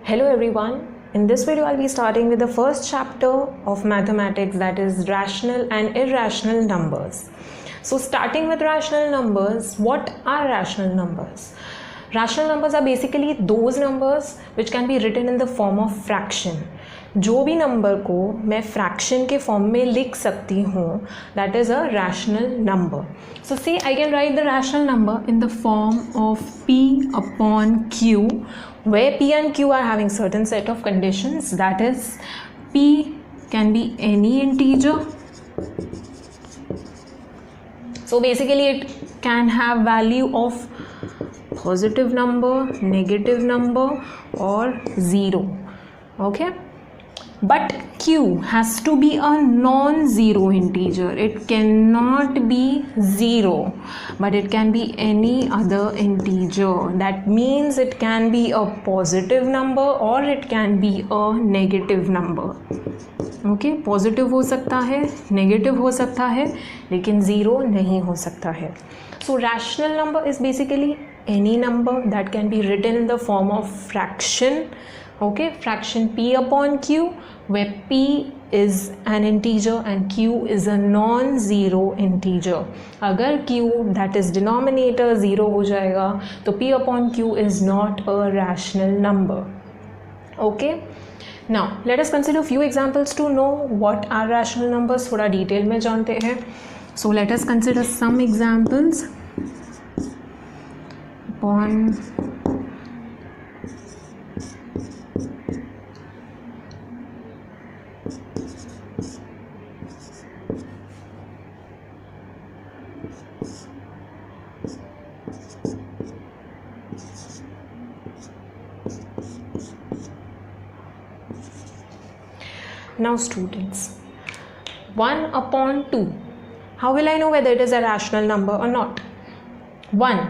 Hello everyone. In this video I'll be starting with the first chapter of mathematics, that is rational and irrational numbers. So starting with rational numbers, what are rational numbers? Rational numbers are basically those numbers which can be written in the form of fraction. जो भी number को मैं fraction के form में लिख सकती हूँ, that is a rational number. So say I can write the rational number in the form of p upon q, where p and q are having certain set of conditions, that is p can be any integer. So basically it can have value of positive number, negative number or 0. Okay, but q has to be a non-zero integer. It cannot be 0, but it can be any other integer. That means it can be a positive number or it can be a negative number. Okay, positive हो सकता है, negative हो सकता है, लेकिन zero नहीं हो सकता है. So rational number is basically any number that can be written in the form of fraction. Okay, fraction p upon q, where p is an integer and q is a non-zero integer. अगर q that is denominator 0 हो जाएगा तो p upon q is not a rational number. Okay, now let us consider few examples to know what are rational numbers. थोड़ा detail में जानते हैं. So let us consider some examples upon Now students, 1 upon 2, how will I know whether it is a rational number or not? 1,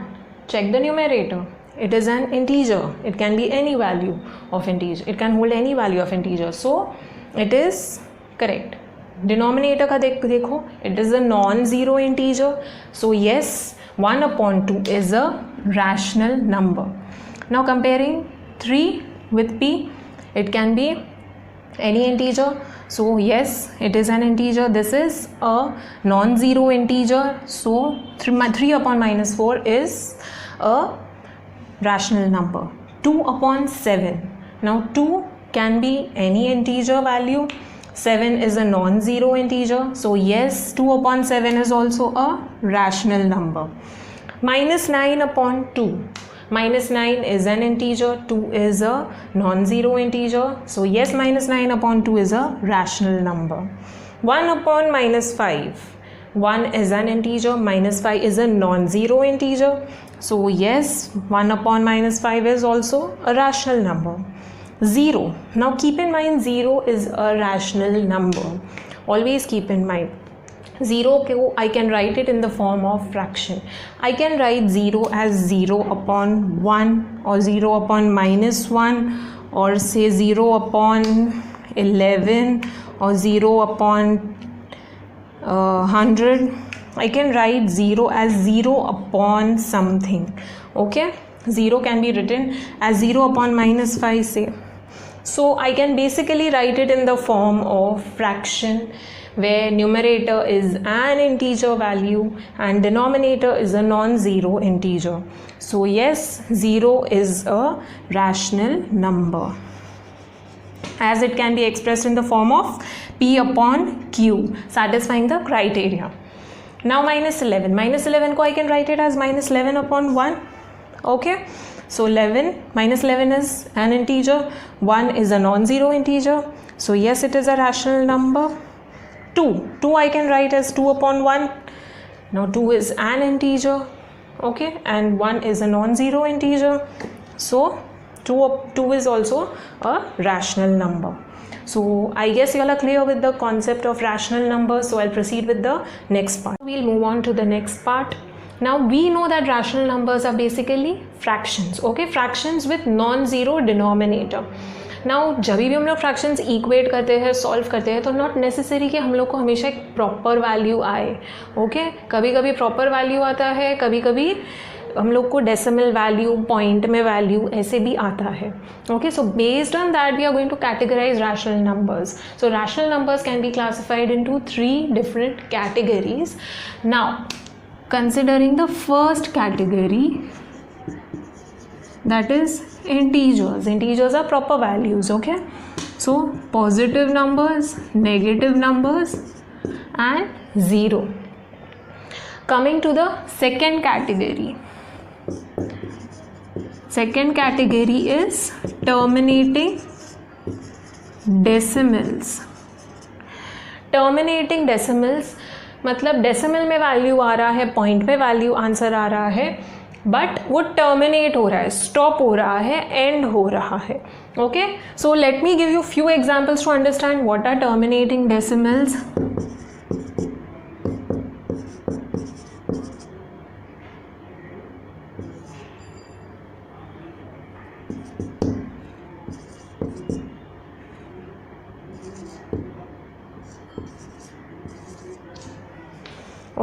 check the numerator. It is an integer. It can be any value of integer. It can hold any value of integer. So it is correct. Denominator का देखो, it is a non-zero integer. So yes, 1 upon 2 is a rational number. Now comparing 3 with p, it can be any integer. So yes, it is an integer. This is a non-zero integer. So 3 upon minus 4 is a rational number. 2 upon 7. Now 2 can be any integer value. 7 is a non-zero integer. So yes, 2 upon 7 is also a rational number. Minus 9 upon 2. Minus 9 is an integer, 2 is a non-zero integer. So yes, minus 9 upon 2 is a rational number. 1 upon minus 5. 1 is an integer, minus 5 is a non-zero integer. So yes, 1 upon minus 5 is also a rational number. 0. Now keep in mind 0 is a rational number. Always keep in mind. 0 को I can write it in the form of fraction. I can write 0 as 0 upon 1 or 0 upon minus 1 or say 0 upon 11 or 0 upon 100. I can write 0 as 0 upon something. Okay, 0 can be written as 0 upon minus 5 say. So I can basically write it in the form of fraction, where numerator is an integer value and denominator is a non-zero integer. So yes, 0 is a rational number, as it can be expressed in the form of p upon q, satisfying the criteria. Now minus 11. Minus 11 ko I can write it as minus 11 upon 1. Okay, so 11, minus 11 is an integer, 1 is a non-zero integer. So yes, it is a rational number. 2 I can write as 2 upon 1. Now 2 is an integer, okay, and 1 is a non-zero integer. So 2 is also a rational number. So I guess you all are clear with the concept of rational numbers. So I'll proceed with the next part. We'll move on to the next part. Now we know that rational numbers are basically fractions, okay, fractions with non-zero denominator. Now जब भी हम लोग fractions equate करते हैं, solve करते हैं, तो not necessary कि हम लोग को हमेशा एक प्रॉपर वैल्यू आए. ओके, कभी कभी प्रॉपर वैल्यू आता है, कभी कभी हम लोग को डेसिमल वैल्यू, पॉइंट में वैल्यू ऐसे भी आता है. Okay, so based on that we are going to categorise rational numbers. So rational numbers can be classified into 3 different categories. Now considering the first category, that is integers. Integers are proper values. Okay, so positive numbers, negative numbers and 0. Coming to the second category. Second category is terminating decimals. Terminating decimals मतलब decimal में value आ रहा है, point में value answer आ रहा है, but वो terminate हो रहा है, स्टॉप हो रहा है, एंड हो रहा है. Okay, so let me give you few examples to understand what are terminating decimals.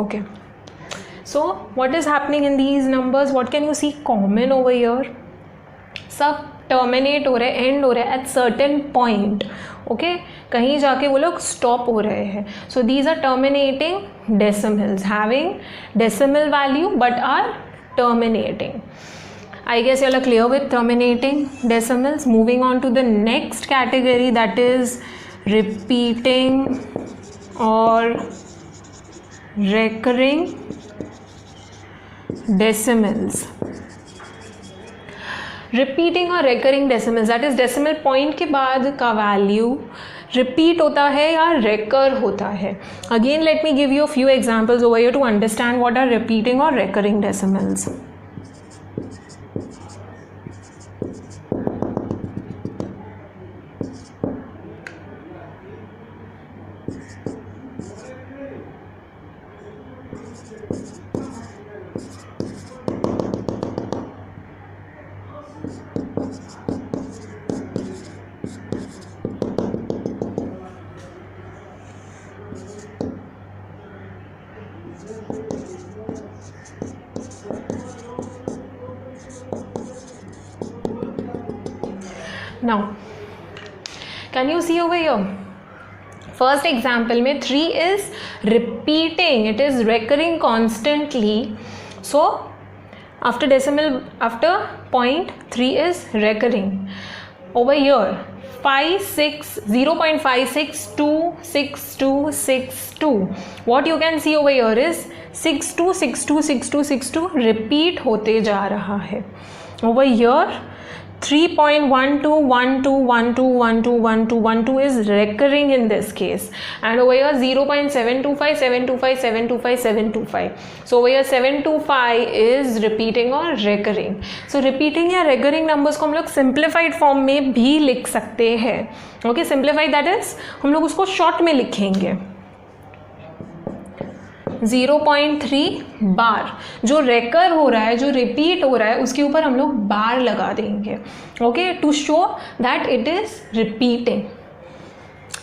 Okay, so what is happening in these numbers? What can you see common over here? सब terminate हो रहे हैं, and हो रहे हैं at certain point. Okay, कहीं जाके वो लोग स्टॉप हो रहे हैं. So these are terminating decimals having decimal value but are terminating. I guess you all are clear with terminating decimals. Moving on to the next category, that is repeating or recurring decimals. Repeating or recurring decimals, that is decimal point के बाद का value repeat होता है या रेकर होता है. Again let me give you a few examples over here to understand what are repeating or recurring decimals. Now, can you see over here? First example में 3 is repeating, it is recurring constantly. So after decimal, after point 3 is recurring. Over here 0.56626262. What you can see over here is 62626262 repeat होते जा रहा है. Over here 3.1212121212 is recurring in this case, and over here 0.725725725. So over here 725 is repeating or recurring. So repeating या recurring numbers को हम लोग simplified form में भी लिख सकते हैं. Okay, simplified that is हम लोग उसको short में लिखेंगे. 0.3 बार, जो रेकर हो रहा है, जो रिपीट हो रहा है, उसके ऊपर हम लोग बार लगा देंगे. Okay, to show that it is repeating.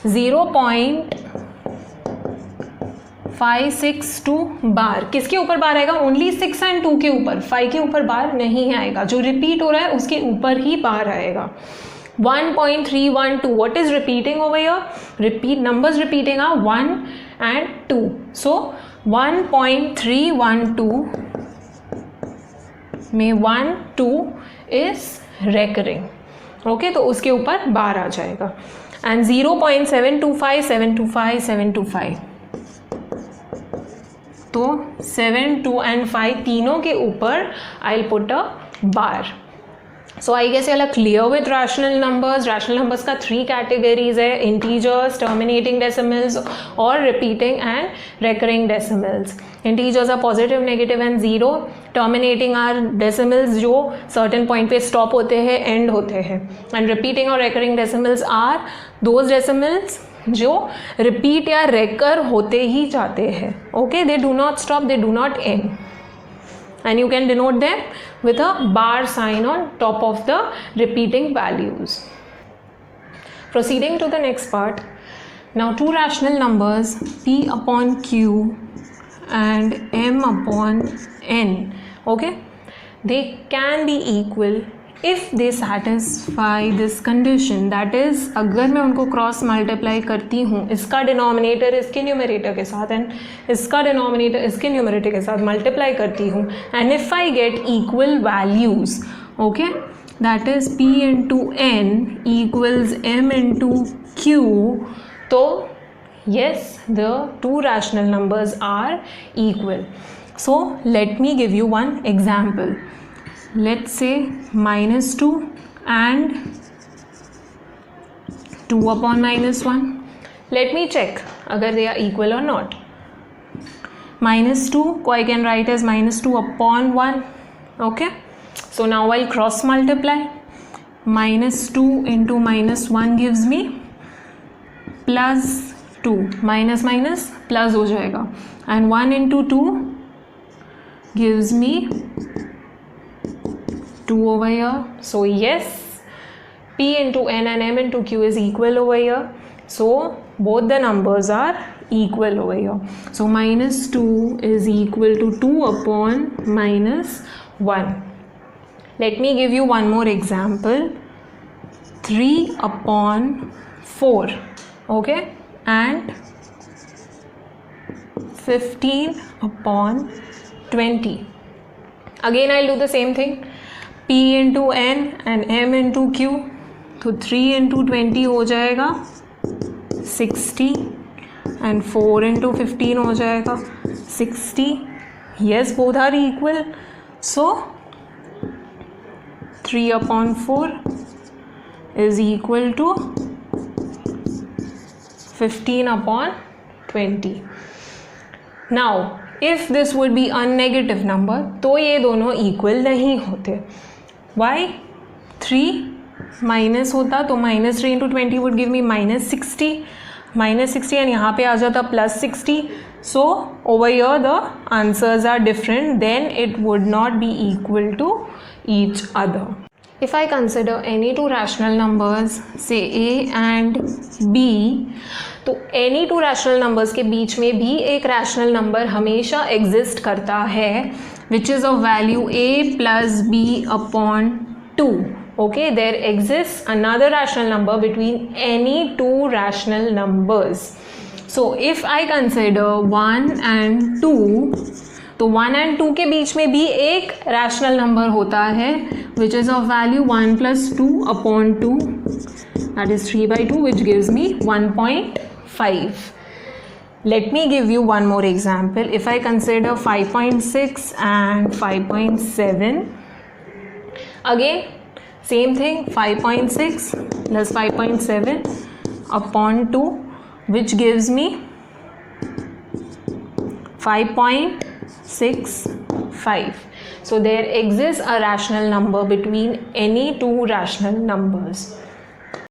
0.562 bar, किसके ऊपर बार आएगा? ओनली 6 and 2 के ऊपर, 5 के ऊपर बार नहीं आएगा. जो रिपीट हो रहा है उसके ऊपर ही बार आएगा. 1.312, what is repeating over here? Repeat numbers repeating are 1 and 2. So 1.312 में 1 2 is recurring. ओके, तो उसके ऊपर बार आ जाएगा. एंड 0.725 725 725, तो 7 2 and 5 तीनों के ऊपर I will put a bar. So I guess you all are clear with rational numbers. Rational numbers का 3 categories है: integers, terminating decimals, और repeating and recurring decimals. Integers are positive, negative and 0. Terminating are decimals जो certain point पे stop होते हैं, end होते हैं. And repeating or recurring decimals are those decimals जो repeat या recur होते ही जाते हैं. Okay, they do not stop, they do not end. And you can denote them with a bar sign on top of the repeating values. Proceeding to the next part. Now two rational numbers p upon q and m upon n. Okay, they can be equal if they satisfy this condition. That is, अगर मैं उनको cross multiply करती हूँ, इसका denominator इसके numerator के साथ and इसका डिनोमिनेटर इसके न्यूमरेटर के साथ मल्टीप्लाई करती हूँ, and if I get equal values, okay, that is p into n equals m into q, तो yes, the two rational numbers are equal. So let me give you one example. Let's say -2 and 2 upon -1. Let me check अगर they are equal or not. -2 को I can write as -2 upon 1. Okay, so now I'll cross multiply. -2 into -1 gives me +2, minus minus plus हो जाएगा, and 1 into 2 gives me 2 over here. So yes, p into n and m into q is equal over here. So both the numbers are equal over here. So -2 is equal to 2 upon -1. Let me give you one more example. 3 upon 4, okay, and 15 upon 20. Again I'll do the same thing, p into n and m into q. तो 3 into 20 हो जाएगा 60 and 4 into 15 हो जाएगा 60. Yes, both are equal. So 3 upon 4 is equal to 15 upon 20. Now if this would be a negative number, तो ये दोनों equal नहीं होते. Why? 3 माइनस होता तो -3 into 20 would give me -60 and यहाँ पे आ जाता +60. So over here the answers are different, then it would not be equal to each other. If I consider any two rational numbers, say a and b, तो any two rational numbers के बीच में भी एक rational number हमेशा exist करता है, which is of value a plus b upon 2. Okay, there exists another rational number between any two rational numbers. So if I consider 1 and 2, तो 1 and 2 के बीच में भी एक rational number होता है which is of value 1 plus 2 upon 2, that is 3/2, which gives me 1.5. Let me give you one more example. If I consider 5.6 and 5.7, again same thing, 5.6 plus 5.7 upon 2, which gives me 5.65. So there exists a rational number between any two rational numbers.